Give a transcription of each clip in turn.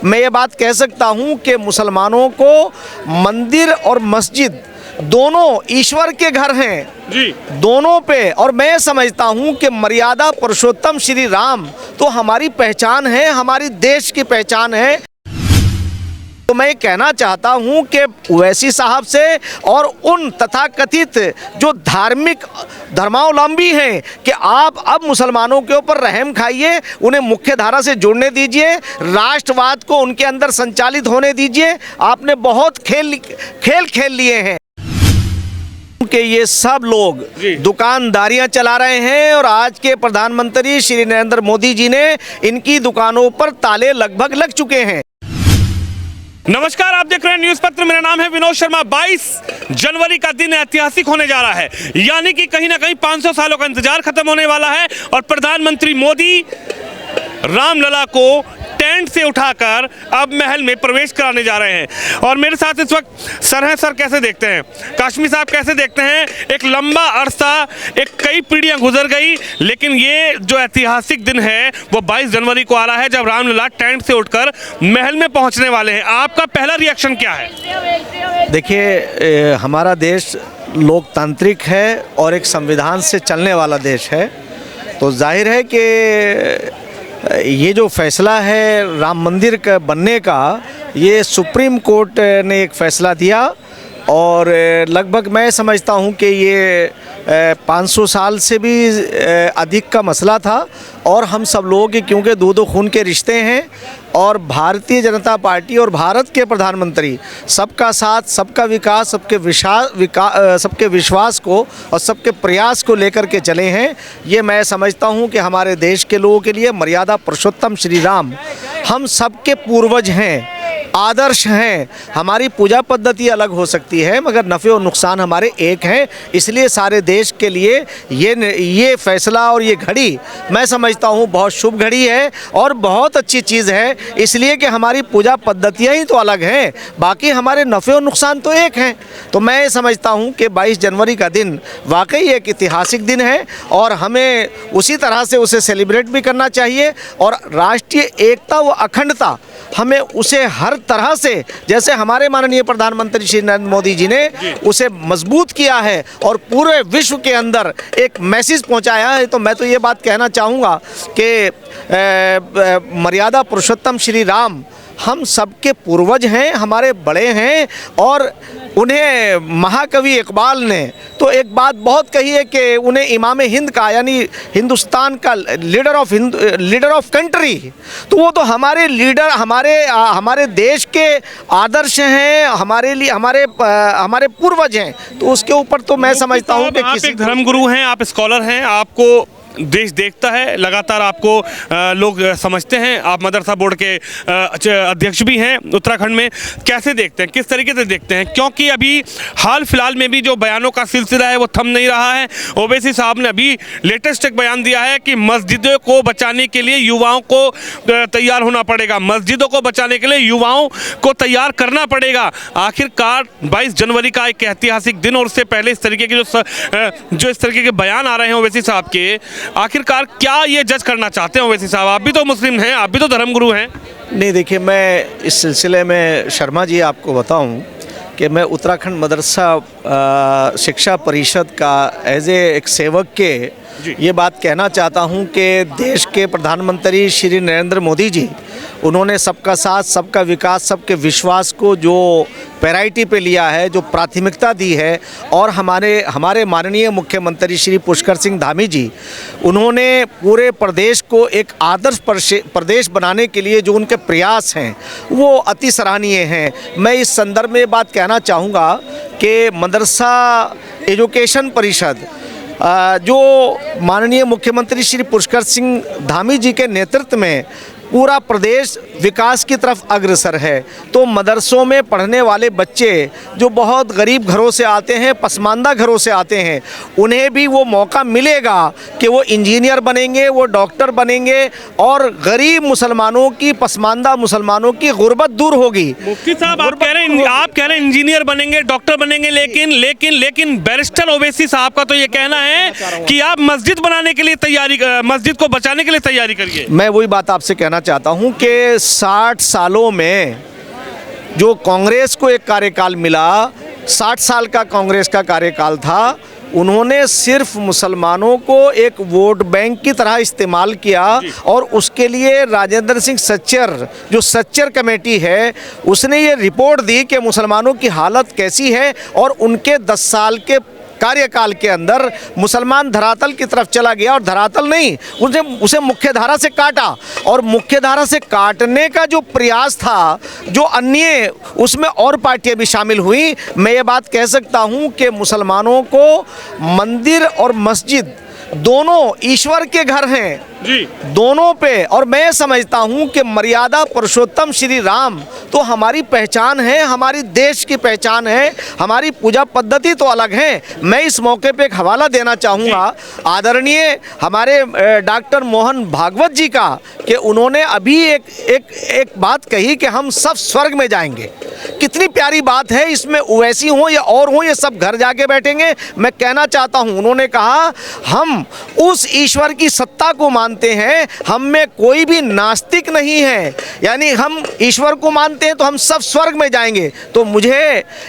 मैं ये बात कह सकता हूँ कि मुसलमानों को मंदिर और मस्जिद दोनों ईश्वर के घर हैं जी। दोनों पे। और मैं समझता हूँ कि मर्यादा पुरुषोत्तम श्री राम तो हमारी पहचान है, हमारी देश की पहचान है। तो मैं कहना चाहता हूं कि ओवैसी साहब से और उन तथाकथित जो धार्मिक धर्मावलंबी हैं कि आप अब मुसलमानों के ऊपर रहम खाइए, उन्हें मुख्य धारा से जुड़ने दीजिए, राष्ट्रवाद को उनके अंदर संचालित होने दीजिए। आपने बहुत खेल लिए हैं कि ये सब लोग दुकानदारियां चला रहे हैं और आज के प्रधानमंत्री श्री नरेंद्र मोदी जी ने इनकी दुकानों पर ताले लगभग लग चुके हैं। नमस्कार, आप देख रहे हैं न्यूज़ पत्र। मेरा नाम है विनोद शर्मा। 22 जनवरी का दिन ऐतिहासिक होने जा रहा है, यानी कि कहीं ना कहीं 500 सालों का इंतजार खत्म होने वाला है और प्रधानमंत्री मोदी रामलला को टेंट से उठाकर अब महल में प्रवेश कराने जा रहे हैं। और मेरे साथ इस वक्त सर हैं। सर, कैसे देखते हैं? काश्मीर साहब, कैसे देखते हैं? एक लंबा अरसा, एक कई पीढ़ियां गुजर गई, लेकिन ये जो ऐतिहासिक दिन है वो 22 जनवरी को आ रहा है जब रामलला टेंट से उठकर महल में पहुंचने वाले हैं। आपका पहला रिएक्शन क्या है? देखिए, हमारा देश लोकतांत्रिक है और एक संविधान से चलने वाला देश है, तो जाहिर है कि ये जो फैसला है राम मंदिर का बनने का, ये सुप्रीम कोर्ट ने एक फ़ैसला दिया और लगभग मैं समझता हूँ कि ये 500 साल से भी अधिक का मसला था। और हम सब लोग क्योंकि दो खून के रिश्ते हैं और भारतीय जनता पार्टी और भारत के प्रधानमंत्री सबका साथ, सबका विकास, सबके विश्वास को और सबके प्रयास को लेकर के चले हैं। ये मैं समझता हूँ कि हमारे देश के लोगों के लिए मर्यादा पुरुषोत्तम श्री राम हम सबके पूर्वज हैं, आदर्श हैं। हमारी पूजा पद्धति अलग हो सकती है मगर नफ़े और नुकसान हमारे एक हैं। इसलिए सारे देश के लिए ये फैसला और ये घड़ी मैं समझता हूँ बहुत शुभ घड़ी है और बहुत अच्छी चीज़ है, इसलिए कि हमारी पूजा पद्धतियाँ ही तो अलग हैं, बाकी हमारे नफ़े और नुकसान तो एक हैं। तो मैं समझता हूँ कि 22 जनवरी का दिन वाकई एक ऐतिहासिक दिन है और हमें उसी तरह से उसे सेलिब्रेट भी करना चाहिए। और राष्ट्रीय एकता व अखंडता हमें उसे हर तरह से, जैसे हमारे माननीय प्रधानमंत्री श्री नरेंद्र मोदी जी ने उसे मजबूत किया है और पूरे विश्व के अंदर एक मैसेज पहुंचाया है, तो मैं तो ये बात कहना चाहूँगा कि मर्यादा पुरुषोत्तम श्री राम हम सबके पूर्वज हैं, हमारे बड़े हैं। और उन्हें महाकवि इकबाल ने तो एक बात बहुत कही है कि उन्हें इमाम हिंद का, यानी हिंदुस्तान का लीडर ऑफ कंट्री, तो वो तो हमारे लीडर, हमारे देश के आदर्श हैं, हमारे लिए हमारे पूर्वज हैं। तो उसके ऊपर तो मैं समझता हूँ कि आप एक धर्मगुरु हैं, आप स्कॉलर हैं, आपको देश देखता है, लगातार आपको लोग समझते हैं, आप मदरसा बोर्ड के अध्यक्ष भी हैं उत्तराखंड में। कैसे देखते हैं, किस तरीके से देखते हैं? क्योंकि अभी हाल फिलहाल में भी जो बयानों का सिलसिला है वो थम नहीं रहा है। ओवैसी साहब ने अभी लेटेस्ट एक बयान दिया है कि मस्जिदों को बचाने के लिए युवाओं को तैयार होना पड़ेगा, मस्जिदों को बचाने के लिए युवाओं को तैयार करना पड़ेगा। आखिरकार 22 जनवरी का एक ऐतिहासिक दिन और उससे पहले इस तरीके के जो इस तरीके के बयान आ रहे हैं ओवैसी साहब के, आखिरकार क्या ये जज करना चाहते हैं ओवैसी साहब? आप भी तो मुस्लिम हैं, आप भी तो धर्मगुरु हैं। नहीं, देखिए, मैं इस सिलसिले में शर्मा जी आपको बताऊं कि मैं उत्तराखंड मदरसा शिक्षा परिषद का एज एक सेवक के ये बात कहना चाहता हूं कि देश के प्रधानमंत्री श्री नरेंद्र मोदी जी, उन्होंने सबका साथ, सबका विकास, सबके विश्वास को जो प्रायोरिटी पे लिया है, जो प्राथमिकता दी है, और हमारे माननीय मुख्यमंत्री श्री पुष्कर सिंह धामी जी, उन्होंने पूरे प्रदेश को एक आदर्श प्रदेश बनाने के लिए जो उनके प्रयास हैं वो अति सराहनीय हैं। मैं इस संदर्भ में बात कहना चाहूँगा कि मदरसा एजुकेशन परिषद जो माननीय मुख्यमंत्री श्री पुष्कर सिंह धामी जी के नेतृत्व में पूरा प्रदेश विकास की तरफ अग्रसर है, तो मदरसों में पढ़ने वाले बच्चे जो बहुत गरीब घरों से आते हैं, पसमानदा घरों से आते हैं, उन्हें भी वो मौका मिलेगा कि वो इंजीनियर बनेंगे, वो डॉक्टर बनेंगे और गरीब मुसलमानों की, पसमानदा मुसलमानों की गुर्बत दूर होगी। मुफ्ती साहब, आप कह रहे हैं इंजीनियर बनेंगे, डॉक्टर बनेंगे, लेकिन बैरिस्टर ओवैसी साहब का तो ये कहना है कि आप मस्जिद बनाने के लिए तैयारी, मस्जिद को बचाने के लिए तैयारी करिए। मैं वही बात आपसे कहना कहना चाहता हूं कि 60 सालों में जो कांग्रेस को एक कार्यकाल मिला, 60 साल का कांग्रेस का कार्यकाल था, उन्होंने सिर्फ मुसलमानों को एक वोट बैंक की तरह इस्तेमाल किया और उसके लिए राजेंद्र सिंह सच्चर, जो सच्चर कमेटी है, उसने ये रिपोर्ट दी कि मुसलमानों की हालत कैसी है और उनके 10 साल के कार्यकाल के अंदर मुसलमान धरातल की तरफ चला गया और धरातल नहीं, उसे मुख्य धारा से काटा और मुख्य धारा से काटने का जो प्रयास था, जो अन्य उसमें और पार्टियां भी शामिल हुई। मैं ये बात कह सकता हूं कि मुसलमानों को मंदिर और मस्जिद दोनों ईश्वर के घर हैं जी, दोनों पे, और मैं समझता हूं कि मर्यादा पुरुषोत्तम श्री राम तो हमारी पहचान है, हमारी देश की पहचान है, हमारी पूजा पद्धति तो अलग है। मैं इस मौके पे एक हवाला देना चाहूँगा आदरणीय हमारे डॉक्टर मोहन भागवत जी का, कि उन्होंने अभी एक बात कही कि हम सब स्वर्ग में जाएंगे। कितनी प्यारी बात है, इसमें ओवैसी हो या और हो, ये सब घर जाके बैठेंगे। मैं कहना चाहता हूँ, उन्होंने कहा हम उस ईश्वर की सत्ता को मानते हैं, हम में कोई भी नास्तिक नहीं है, यानी हम ईश्वर को मानते हैं तो हम सब स्वर्ग में जाएंगे। तो मुझे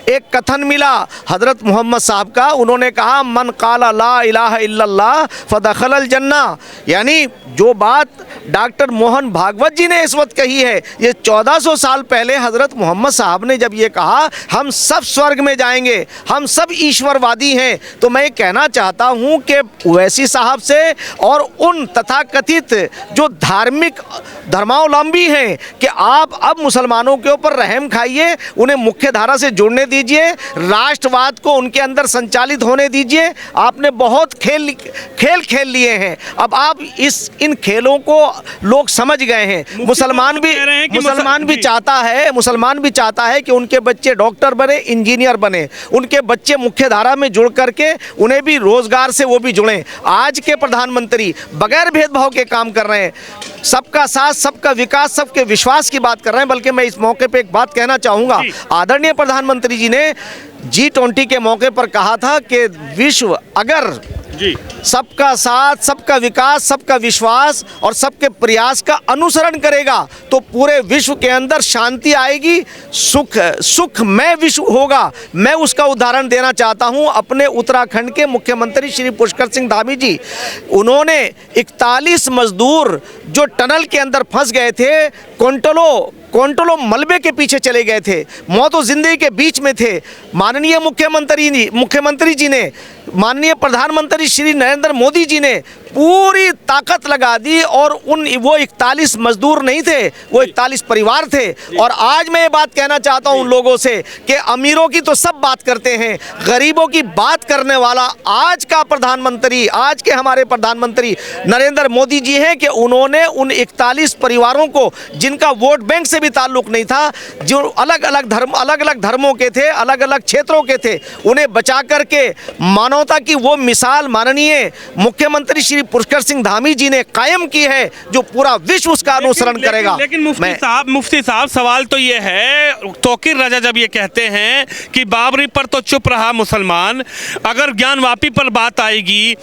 एक कथन मिला हज़रत मोहम्मद साहब का, उन्होंने कहा मन काला ला इलाहा इल्लल्लाह फदखलल जन्ना, यानी जो बात डॉक्टर मोहन भागवत जी ने इस वक्त कही है, ये 1400 साल पहले हज़रत मोहम्मद साहब ने जब ये कहा हम सब स्वर्ग में जाएंगे, हम सब ईश्वरवादी हैं, तो मैं कहना चाहता हूँ कि ओवैसी साहब से और उन तथाकथित जो धार्मिक धर्मावलंबी हैं कि आप अब मुसलमानों के ऊपर रहम खाइए, उन्हें मुख्य धारा से जुड़ने दीजिए, राष्ट्रवाद को उनके अंदर संचालित होने दीजिए। आपने बहुत खेल लिए हैं, अब आप इन खेलों को लोग समझ गए हैं। मुसलमान भी चाहता है कि उनके बच्चे डॉक्टर बने, इंजीनियर बने, उनके बच्चे मुख्य धारा में जुड़ करके उन्हें भी रोजगार से वो भी जुड़ें। आज के प्रधानमंत्री बगैर भेदभाव के काम कर रहे हैं, सबका साथ, सबका विकास, सबके विश्वास की बात कर रहे हैं। बल्कि मैं इस मौके पे एक बात कहना चाहूँगा, आदरणीय प्रधानमंत्री जी ने G20 के मौके पर कहा था कि विश्व अगर सबका साथ, सबका विकास, सबका विश्वास और सबके प्रयास का अनुसरण करेगा तो पूरे विश्व के अंदर शांति आएगी, सुखमय विश्व होगा। मैं उसका उदाहरण देना चाहता हूं अपने उत्तराखंड के मुख्यमंत्री श्री पुष्कर सिंह धामी जी। उन्होंने 41 मजदूर जो टनल के अंदर फंस गए थे, क्विंटलों मलबे के पीछे चले गए थे, मौत और जिंदगी के बीच में थे, माननीय मुख्यमंत्री जी ने, माननीय प्रधानमंत्री श्री नरेंद्र मोदी जी ने पूरी ताकत लगा दी और वो 41 मजदूर नहीं थे, वो 41 परिवार थे। और आज मैं ये बात कहना चाहता हूँ उन लोगों से कि अमीरों की तो सब बात करते हैं, गरीबों की बात करने वाला आज के हमारे प्रधानमंत्री नरेंद्र मोदी जी हैं कि उन्होंने उन 41 परिवारों को, जिनका वोट बैंक से भी ताल्लुक नहीं था, जो अलग अलग धर्मों के थे, अलग अलग क्षेत्रों के थे, उन्हें बचा करके मानवता की वो मिसाल माननीय मुख्यमंत्री श्री पुष्कर सिंह धामी जी ने कायम की है, जो पूरा विश्व उसका अनुसरण करेगा। लेकिन मुफ्ती साहब सवाल तो ये है, तौकीर रजा जब ये कहते हैं कि बाबरी पर तो चुप रहा मुसलमान, अगर ज्ञानवापी पर बात आएगी,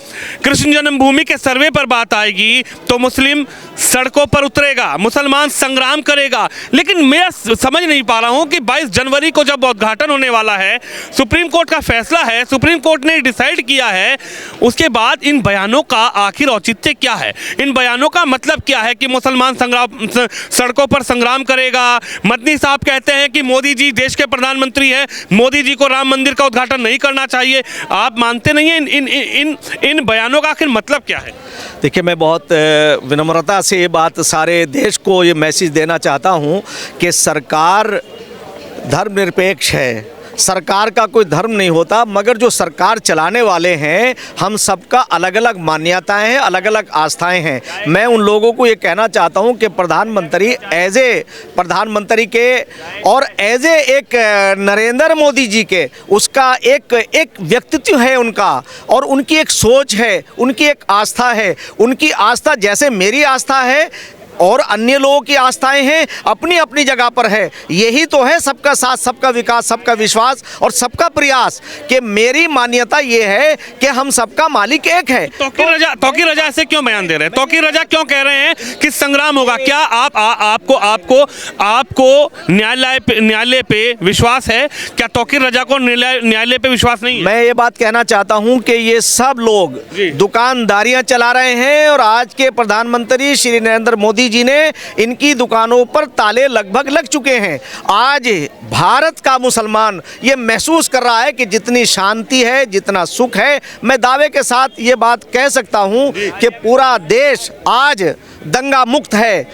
कृष्ण जन्मभूमि के सर्वे पर बात आएगी तो मुस्लिम सड़कों पर उतरेगा, मुसलमान संग्राम करेगा। लेकिन मैं समझ नहीं पा रहा हूं कि 22 जनवरी को जब उद्घाटन होने वाला है, सुप्रीम कोर्ट का फैसला है, सुप्रीम कोर्ट ने डिसाइड किया है, उसके बाद इन बयानों का आखिर औचित्य क्या है? इन बयानों का मतलब क्या है कि मुसलमान सड़कों पर संग्राम करेगा? मदनी साहब कहते हैं कि मोदी जी देश के प्रधानमंत्री हैं, मोदी जी को राम मंदिर का उद्घाटन नहीं करना चाहिए। आप मानते नहीं हैं इन बयानों का आखिर मतलब क्या है? देखिए, मैं बहुत विनम्रता से ये बात सारे देश को ये मैसेज देना चाहता हूँ कि सरकार धर्मनिरपेक्ष है, सरकार का कोई धर्म नहीं होता, मगर जो सरकार चलाने वाले हैं, हम सबका अलग अलग मान्यताएं हैं, अलग अलग आस्थाएं हैं। मैं उन लोगों को ये कहना चाहता हूं कि प्रधानमंत्री एज ए प्रधानमंत्री के और एज ए एक नरेंद्र मोदी जी के, उसका एक व्यक्तित्व है उनका, और उनकी एक सोच है, उनकी एक आस्था है। उनकी आस्था जैसे मेरी आस्था है, और अन्य लोगों की आस्थाएं हैं, अपनी अपनी जगह पर है। यही तो है सबका साथ, सबका विकास, सबका विश्वास और सबका प्रयास। कि मेरी मान्यता ये है कि हम सबका मालिक एक है। तौकीर रजा ऐसे क्यों बयान दे रहे हैं? तौकीर रजा क्यों कह रहे हैं कि संग्राम होगा? क्या आपको न्यायालय पे विश्वास है? क्या तौकीर रजा को न्यायालय पे विश्वास नहीं है? मैं ये बात कहना चाहता हूं कि ये सब लोग दुकानदारियां चला रहे हैं और आज के प्रधानमंत्री श्री नरेंद्र मोदी जी ने इनकी दुकानों पर ताले लगभग लग चुके हैं। आज भारत का मुसलमान ये महसूस कर रहा है कि जितनी शांति है, जितना सुख है, मैं दावे के साथ ये बात कह सकता हूं कि पूरा देश आज दंगा मुक्त है,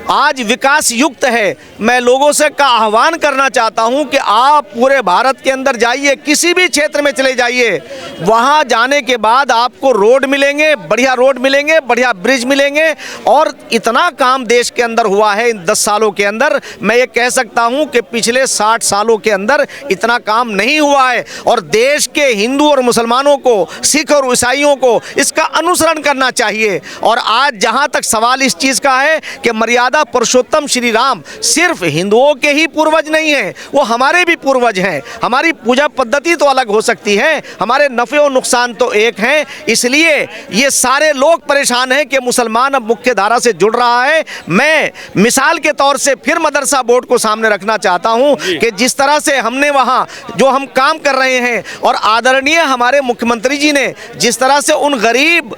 आज विकास युक्त है। मैं लोगों से का आह्वान करना चाहता हूं कि आप पूरे भारत के अंदर जाइए, किसी भी क्षेत्र में चले जाइए, वहां जाने के बाद आपको रोड मिलेंगे, बढ़िया रोड मिलेंगे, बढ़िया ब्रिज मिलेंगे। और इतना काम देश के अंदर हुआ है इन 10 सालों के अंदर, मैं ये कह सकता हूं कि पिछले 60 सालों के अंदर इतना काम नहीं हुआ है। और देश के हिंदू और मुसलमानों को, सिख और ईसाइयों को इसका अनुसरण करना चाहिए। और आज जहां तक सवाल इस चीज़ का है कि मर्यादा पुरुषोत्तम श्री राम सिर्फ हिंदुओं के ही पूर्वज नहीं हैं, वो हमारे भी पूर्वज हैं। हमारी पूजा पद्धति तो अलग हो सकती है, हमारे नफ़े और नुकसान तो एक हैं। इसलिए ये सारे लोग परेशान हैं कि मुसलमान अब मुख्य धारा से जुड़ रहा है। मैं मिसाल के तौर से फिर मदरसा बोर्ड को सामने रखना चाहता हूं कि जिस तरह से हमने वहां जो हम काम कर रहे हैं और आदरणीय हमारे मुख्यमंत्री जी ने जिस तरह से उन गरीब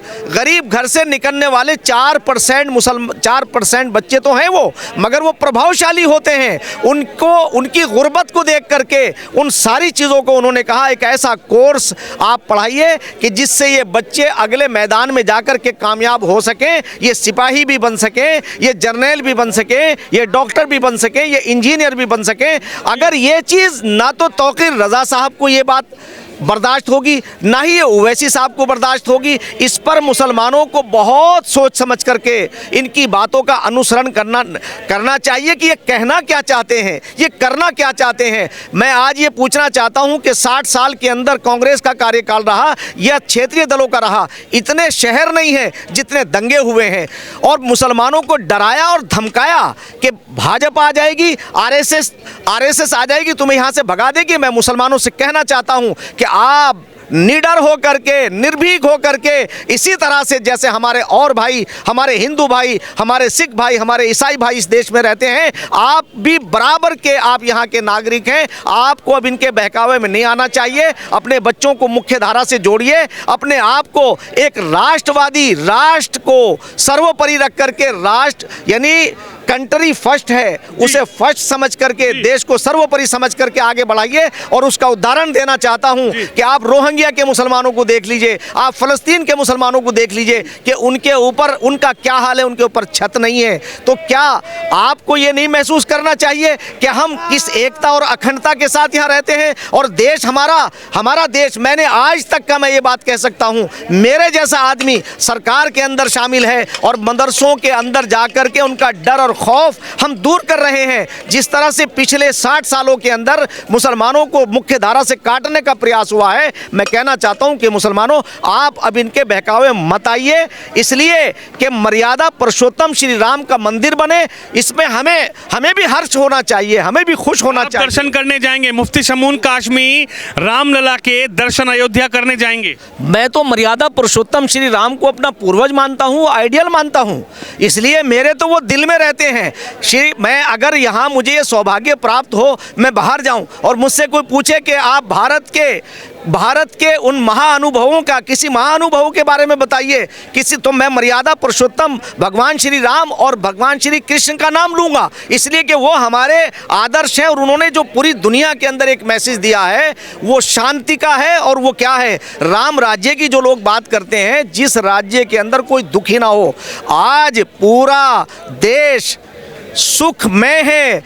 घर से निकलने वाले 4% बच्चे तो हैं वो, मगर वो प्रभावशाली होते हैं। उनकी गुर्बत को देख करके उन सारी चीज़ों को उन्होंने कहा एक ऐसा कोर्स आप पढ़ाइए कि जिससे ये बच्चे अगले मैदान में जाकर के कामयाब हो सकें, ये सिपाही भी बन सकें, ये जर्नैल भी बन सकें, ये डॉक्टर भी बन सकें, ये इंजीनियर भी बन सकें। अगर ये चीज़ ना तो तौकीर रजा साहब को ये बात बर्दाश्त होगी, ना ही ये ओवैसी साहब को बर्दाश्त होगी। इस पर मुसलमानों को बहुत सोच समझ करके इनकी बातों का अनुसरण करना चाहिए कि ये कहना क्या चाहते हैं, ये करना क्या चाहते हैं। मैं आज ये पूछना चाहता हूं कि 60 साल के अंदर कांग्रेस का कार्यकाल रहा या क्षेत्रीय दलों का रहा, इतने शहर नहीं हैं जितने दंगे हुए हैं। और मुसलमानों को डराया और धमकाया कि भाजपा आ जाएगी, आरएसएस आ जाएगी, तुम्हें यहाँ से भगा देगी। मैं मुसलमानों से कहना चाहता हूँ कि आप निडर हो करके, निर्भीक हो करके, इसी तरह से जैसे हमारे और भाई, हमारे हिंदू भाई, हमारे सिख भाई, हमारे ईसाई भाई इस देश में रहते हैं, आप भी बराबर के आप यहाँ के नागरिक हैं। आपको अब इनके बहकावे में नहीं आना चाहिए। अपने बच्चों को मुख्य धारा से जोड़िए, अपने आप को एक राष्ट्रवादी, राष्ट्र को सर्वोपरि रख करके, राष्ट्र यानी कंट्री फर्स्ट है, उसे फर्स्ट समझ करके, देश को सर्वोपरि समझ करके आगे बढ़ाइए। और उसका उदाहरण देना चाहता हूं कि आप रोहिंग्या के मुसलमानों को देख लीजिए, आप फलस्तीन के मुसलमानों को देख लीजिए कि उनके ऊपर उनका क्या हाल है, उनके ऊपर छत नहीं है। तो क्या आपको ये नहीं महसूस करना चाहिए कि हम किस एकता और अखंडता के साथ यहाँ रहते हैं? और देश हमारा देश, मैंने आज तक का मैं ये बात कह सकता हूँ, मेरे जैसा आदमी सरकार के अंदर शामिल है और मदरसों के अंदर जाकर के उनका डर और खौफ हम दूर कर रहे हैं। जिस तरह से पिछले 60 सालों के अंदर मुसलमानों को मुख्य धारा से काटने का प्रयास हुआ है, मैं कहना चाहता हूं कि मुसलमानों आप अब इनके बहकावे मत आइए, इसलिए कि मर्यादा पुरुषोत्तम श्री राम का मंदिर बने, इसमें हमें भी हर्ष होना चाहिए, हमें भी खुश होना चाहिए। दर्शन करने जाएंगे, मुफ्ती शमून काशमी रामलला के दर्शन अयोध्या करने जाएंगे। मैं तो मर्यादा पुरुषोत्तम श्री राम को अपना पूर्वज मानता हूँ, आइडियल मानता हूँ, इसलिए मेरे तो वो दिल में रहते हैं। मैं अगर यहाँ मुझे ये सौभाग्य प्राप्त हो, मैं बाहर जाऊं और मुझसे कोई पूछे कि आप भारत के उन महाअनुभवों का, किसी महाअनुभव के बारे में बताइए, तो मैं मर्यादा पुरुषोत्तम भगवान श्री राम और भगवान श्री कृष्ण का नाम लूंगा, इसलिए कि वो हमारे आदर्श हैं। और उन्होंने जो पूरी दुनिया के अंदर एक मैसेज दिया है वो शांति का है। और वो क्या है? राम राज्य की जो लोग बात करते हैं, जिस राज्य के अंदर कोई दुखी ना हो। आज पूरा देश सुख में है।